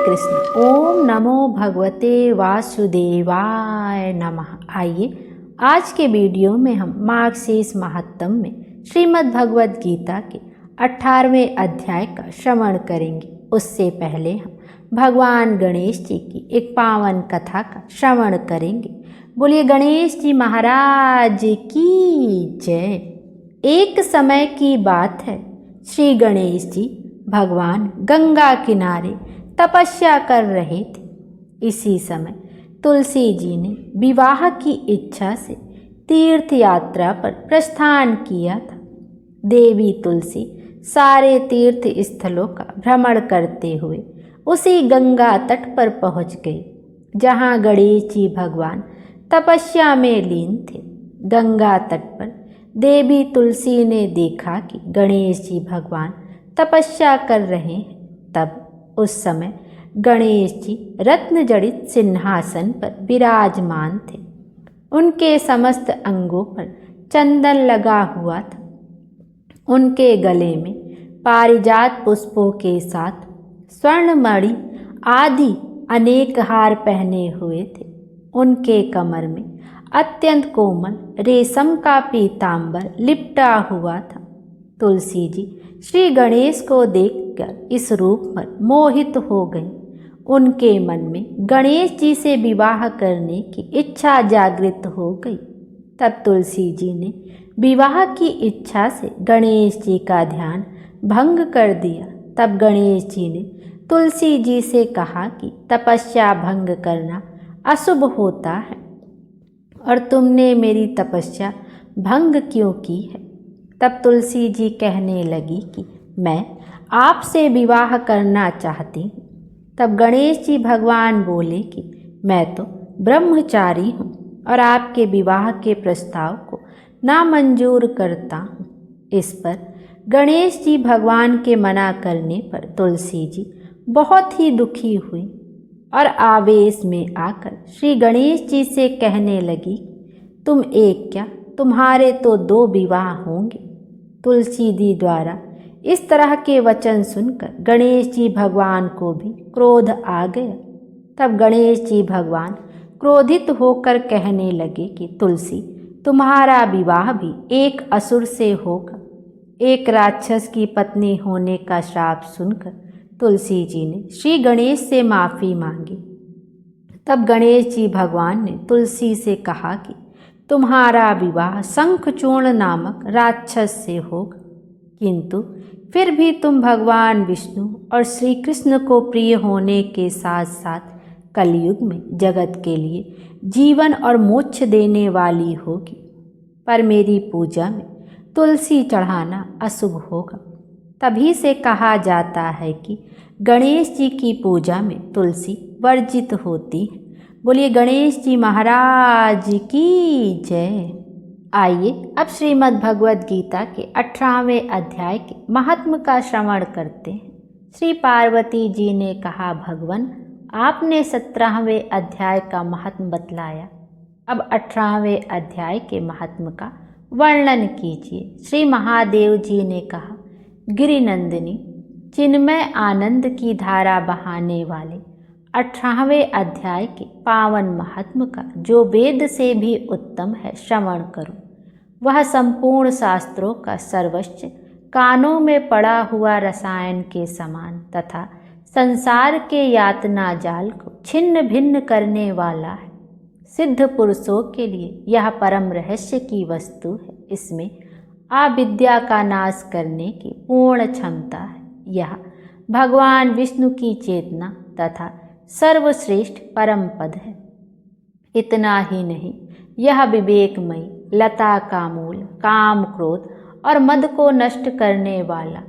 कृष्ण। ओम नमो भगवते वासुदेवाय नमः। आइए आज के वीडियो में हम मार्गशीर्ष महात्म्य में श्रीमद् भगवद गीता के 18वें अध्याय का श्रवण करेंगे। उससे पहले हम भगवान गणेश जी की एक पावन कथा का श्रवण करेंगे। बोलिए गणेश जी महाराज की जय। एक समय की बात है, श्री गणेश जी भगवान गंगा किनारे तपस्या कर रहे थे। इसी समय तुलसी जी ने विवाह की इच्छा से तीर्थ यात्रा पर प्रस्थान किया था। देवी तुलसी सारे तीर्थ स्थलों का भ्रमण करते हुए उसी गंगा तट पर पहुंच गई, जहां गणेश जी भगवान तपस्या में लीन थे। गंगा तट पर देवी तुलसी ने देखा कि गणेश जी भगवान तपस्या कर रहे हैं। तब उस समय गणेश जी रत्न जड़ित सिंहासन पर विराजमान थे। उनके समस्त अंगों पर चंदन लगा हुआ था। उनके गले में पारिजात पुष्पों के साथ स्वर्णमणि आदि अनेक हार पहने हुए थे। उनके कमर में अत्यंत कोमल रेशम का पीतांबर लिपटा हुआ था। तुलसी जी श्री गणेश को देखकर इस रूप पर मोहित हो गई। उनके मन में गणेश जी से विवाह करने की इच्छा जागृत हो गई। तब तुलसी जी ने विवाह की इच्छा से गणेश जी का ध्यान भंग कर दिया। तब गणेश जी ने तुलसी जी से कहा कि तपस्या भंग करना अशुभ होता है और तुमने मेरी तपस्या भंग क्यों की है। तब तुलसी जी कहने लगी कि मैं आपसे विवाह करना चाहती हूँ। तब गणेश जी भगवान बोले कि मैं तो ब्रह्मचारी हूँ और आपके विवाह के प्रस्ताव को नामंजूर करता हूँ। इस पर गणेश जी भगवान के मना करने पर तुलसी जी बहुत ही दुखी हुई और आवेश में आकर श्री गणेश जी से कहने लगी, तुम एक क्या, तुम्हारे तो 2 विवाह होंगे। तुलसी जी द्वारा इस तरह के वचन सुनकर गणेश जी भगवान को भी क्रोध आ गया। तब गणेश जी भगवान क्रोधित होकर कहने लगे कि तुलसी, तुम्हारा विवाह भी एक असुर से होगा। एक राक्षस की पत्नी होने का श्राप सुनकर तुलसी जी ने श्री गणेश से माफ़ी मांगी। तब गणेश जी भगवान ने तुलसी से कहा कि तुम्हारा विवाह शंखचूर्ण नामक राक्षस से होगा, किंतु फिर भी तुम भगवान विष्णु और श्री कृष्ण को प्रिय होने के साथ साथ कलयुग में जगत के लिए जीवन और मोक्ष देने वाली होगी। पर मेरी पूजा में तुलसी चढ़ाना अशुभ होगा। तभी से कहा जाता है कि गणेश जी की पूजा में तुलसी वर्जित होती है। बोलिए गणेश जी महाराज की जय। आइए अब श्रीमद् भगवद गीता के 18वें अध्याय के महात्म्य का श्रवण करते हैं। श्री पार्वती जी ने कहा, भगवान आपने 17वें अध्याय का महात्म्य बतलाया, अब 18वें अध्याय के महात्म्य का वर्णन कीजिए। श्री महादेव जी ने कहा, गिरिनंदिनी चिन्मय आनंद की धारा बहाने वाले 18वें अध्याय के पावन महात्म्य का जो वेद से भी उत्तम है श्रवण करो। वह संपूर्ण शास्त्रों का सर्वोच्च, कानों में पड़ा हुआ रसायन के समान तथा संसार के यातना जाल को छिन्न भिन्न करने वाला है। सिद्ध पुरुषों के लिए यह परम रहस्य की वस्तु है। इसमें अविद्या का नाश करने की पूर्ण क्षमता है। यह भगवान विष्णु की चेतना तथा सर्वश्रेष्ठ परम पद है। इतना ही नहीं, यह विवेकमयी लता का मूल, काम, क्रोध और मद को नष्ट करने वाला,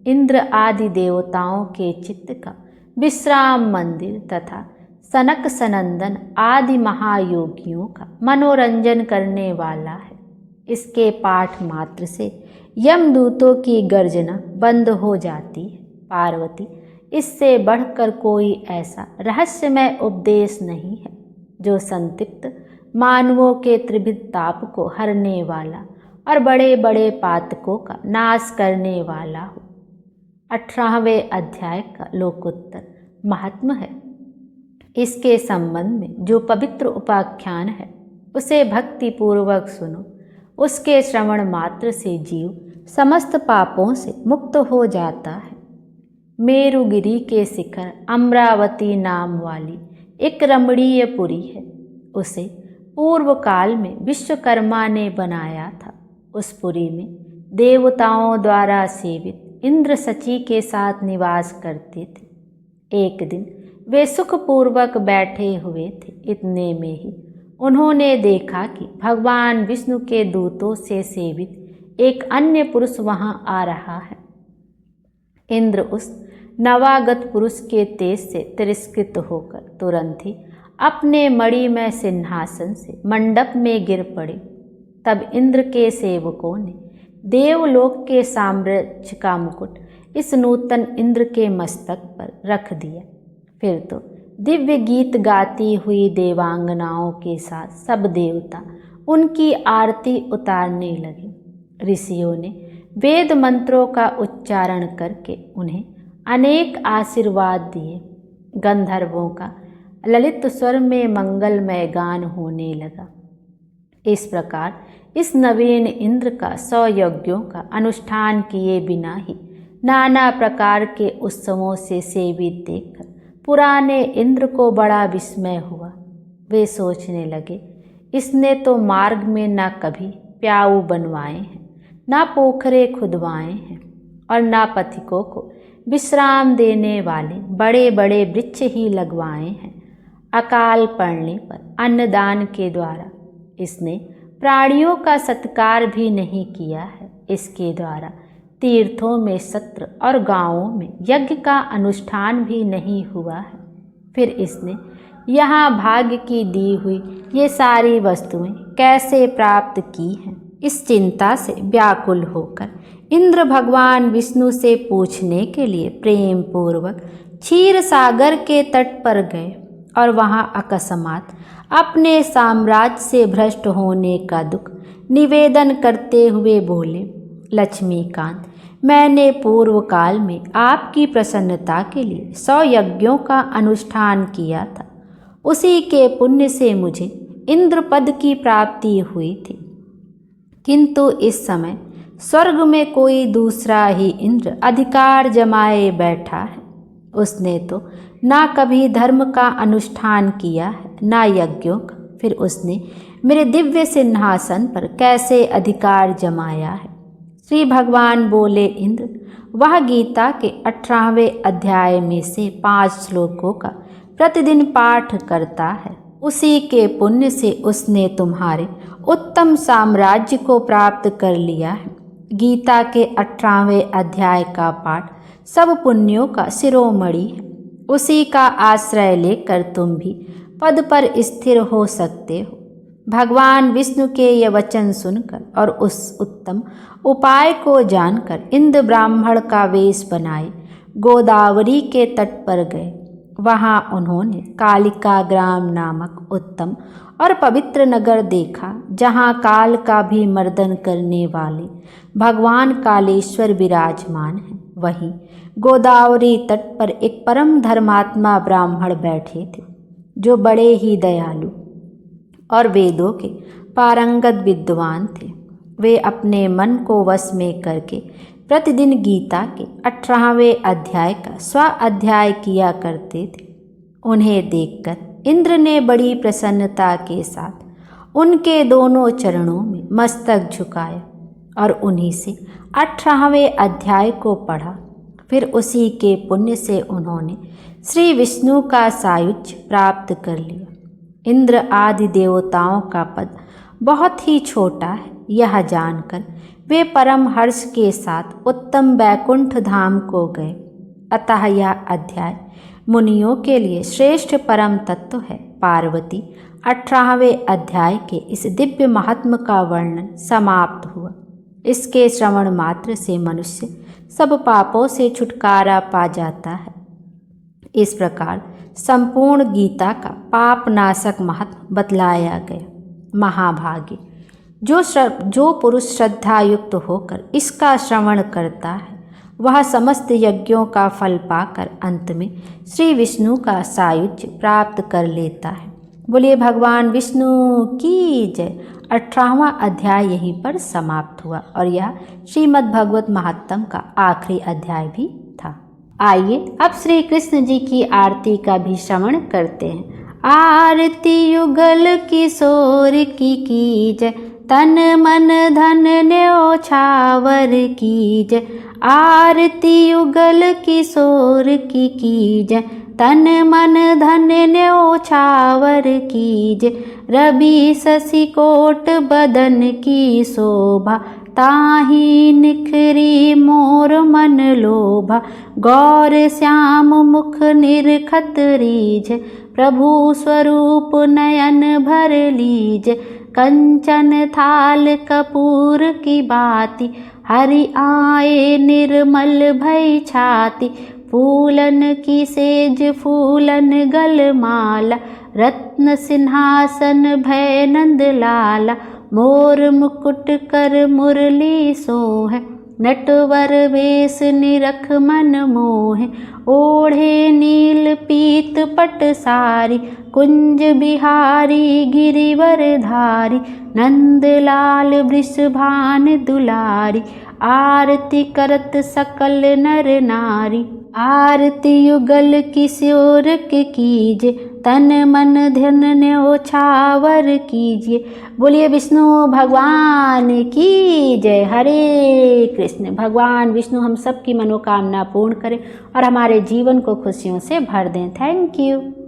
इंद्र आदि देवताओं के चित्त का विश्राम मंदिर तथा सनक सनंदन आदि महायोगियों का मनोरंजन करने वाला है। इसके पाठ मात्र से यमदूतों की गर्जना बंद हो जाती है। पार्वती, इससे बढ़कर कोई ऐसा रहस्यमय उपदेश नहीं है जो संतप्त मानवों के त्रिविध ताप को हरने वाला और बड़े बड़े पातकों का नाश करने वाला हो। 18वें अध्याय का लोकोत्तर महात्मा है। इसके संबंध में जो पवित्र उपाख्यान है उसे भक्ति पूर्वक सुनो। उसके श्रवण मात्र से जीव समस्त पापों से मुक्त हो जाता है। मेरुगिरी के शिखर अमरावती नाम वाली एक रमणीय पुरी है। उसे पूर्व काल में विश्वकर्मा ने बनाया था। उस पुरी में देवताओं द्वारा सेवित इंद्र सची के साथ निवास करते थे। एक दिन वे सुखपूर्वक बैठे हुए थे। इतने में ही उन्होंने देखा कि भगवान विष्णु के दूतों से सेवित एक अन्य पुरुष वहां आ रहा है। इंद्र उस नवागत पुरुष के तेज से तिरस्कृत होकर तुरंत ही अपने मणिमय सिंहासन से मंडप में गिर पड़े। तब इंद्र के सेवकों ने देवलोक के साम्राज्य का मुकुट इस नूतन इंद्र के मस्तक पर रख दिया। फिर तो दिव्य गीत गाती हुई देवांगनाओं के साथ सब देवता उनकी आरती उतारने लगे। ऋषियों ने वेद मंत्रों का उच्चारण करके उन्हें अनेक आशीर्वाद दिए। गंधर्वों का ललित स्वर में मंगलमय गान होने लगा। इस प्रकार इस नवीन इंद्र का 100 यज्ञों का अनुष्ठान किए बिना ही नाना प्रकार के उत्सवों से सेवित देखकर पुराने इंद्र को बड़ा विस्मय हुआ। वे सोचने लगे, इसने तो मार्ग में न कभी प्याऊ बनवाए हैं, न पोखरे खुदवाए हैं और न पथिकों को विश्राम देने वाले बड़े बड़े वृक्ष ही लगवाए हैं। अकाल पड़ने पर अन्नदान के द्वारा इसने प्राणियों का सत्कार भी नहीं किया है। इसके द्वारा तीर्थों में सत्र और गांवों में यज्ञ का अनुष्ठान भी नहीं हुआ है। फिर इसने यहाँ भाग्य की दी हुई ये सारी वस्तुएं कैसे प्राप्त की हैं? इस चिंता से व्याकुल होकर इंद्र भगवान विष्णु से पूछने के लिए प्रेम पूर्वक क्षीर सागर के तट पर गए और वहाँ अकस्मात अपने साम्राज्य से भ्रष्ट होने का दुख निवेदन करते हुए बोले, लक्ष्मीकांत, मैंने पूर्व काल में आपकी प्रसन्नता के लिए 100 यज्ञों का अनुष्ठान किया था। उसी के पुण्य से मुझे इंद्र पद की प्राप्ति हुई थी। किंतु इस समय स्वर्ग में कोई दूसरा ही इंद्र अधिकार जमाए बैठा है। उसने तो ना कभी धर्म का अनुष्ठान किया है, ना यज्ञों का। फिर उसने मेरे दिव्य सिंहासन पर कैसे अधिकार जमाया है? श्री भगवान बोले, इंद्र, वह गीता के 18वें अध्याय में से 5 श्लोकों का प्रतिदिन पाठ करता है। उसी के पुण्य से उसने तुम्हारे उत्तम साम्राज्य को प्राप्त कर लिया है। गीता के 18वें अध्याय का पाठ सब पुण्यों का शिरोमणि है। उसी का आश्रय लेकर तुम भी पद पर स्थिर हो सकते हो। भगवान विष्णु के ये वचन सुनकर और उस उत्तम उपाय को जानकर इंद्र ब्राह्मण का वेश बनाए गोदावरी के तट पर गए। वहाँ उन्होंने कालिका ग्राम नामक उत्तम और पवित्र नगर देखा, जहाँ काल का भी मर्दन करने वाले भगवान कालेश्वर विराजमान हैं। वहीं गोदावरी तट पर एक परम धर्मात्मा ब्राह्मण बैठे थे, जो बड़े ही दयालु और वेदों के पारंगत विद्वान थे। वे अपने मन को वश में करके प्रतिदिन गीता के 18वें अध्याय का स्वाध्याय किया करते थे। उन्हें देखकर इंद्र ने बड़ी प्रसन्नता के साथ उनके दोनों चरणों में मस्तक झुकाया और उन्हीं से 18वें अध्याय को पढ़ा। फिर उसी के पुण्य से उन्होंने श्री विष्णु का सायुज्य प्राप्त कर लिया। इंद्र आदि देवताओं का पद बहुत ही छोटा है, यह जानकर वे परम हर्ष के साथ उत्तम वैकुंठ धाम को गए। अतः यह अध्याय मुनियों के लिए श्रेष्ठ परम तत्व है। पार्वती 18वें अध्याय के इस दिव्य महात्म का वर्णन समाप्त हुआ। इसके श्रवण मात्र से मनुष्य सब पापों से छुटकारा पा जाता है। इस प्रकार संपूर्ण गीता का पाप नाशक महत्व बतलाया गया। महाभागे, जो पुरुष श्रद्धा युक्त होकर इसका श्रवण करता है, वह समस्त यज्ञों का फल पाकर अंत में श्री विष्णु का सायुज्य प्राप्त कर लेता है। बोलिए भगवान विष्णु की जय। 18वां अध्याय यहीं पर समाप्त हुआ और यह श्रीमद् भागवत महात्म का आखिरी अध्याय भी था। आइए अब श्री कृष्ण जी की आरती का भी श्रवण करते हैं। आरती युगल किशोर की कीजय, तन मन धन न्योछावर कीजय। आरती युगल किशोर की कीजय, तन मन धन न्योछावर कीजय। रवि शशि कोट बदन की शोभा, ताहि निखरी मोर मन लोभा। गौर श्याम मुख निरखत रीझ, प्रभु स्वरूप नयन भर लीज। कंचन थाल कपूर की बाती, हरि आए निर्मल भई छाती। फूलन की सेज फूलन गल माला, रत्न सिंहासन भय नंद लाला। मोर मुकुट कर मुरली सोह, नटवर वेश निरख मन मोह। ओढ़े नील पीत पट सारी, कुंज बिहारी गिरिवर धारी। नंदलाल वृषभान दुलारी, आरती करत सकल नर नारी। आरती युगल किशोर के कीजे, तन मन धन न्योछावर कीजिए। बोलिए विष्णु भगवान की जय। हरे कृष्ण। भगवान विष्णु हम सब की मनोकामना पूर्ण करें और हमारे जीवन को खुशियों से भर दें। Thank you.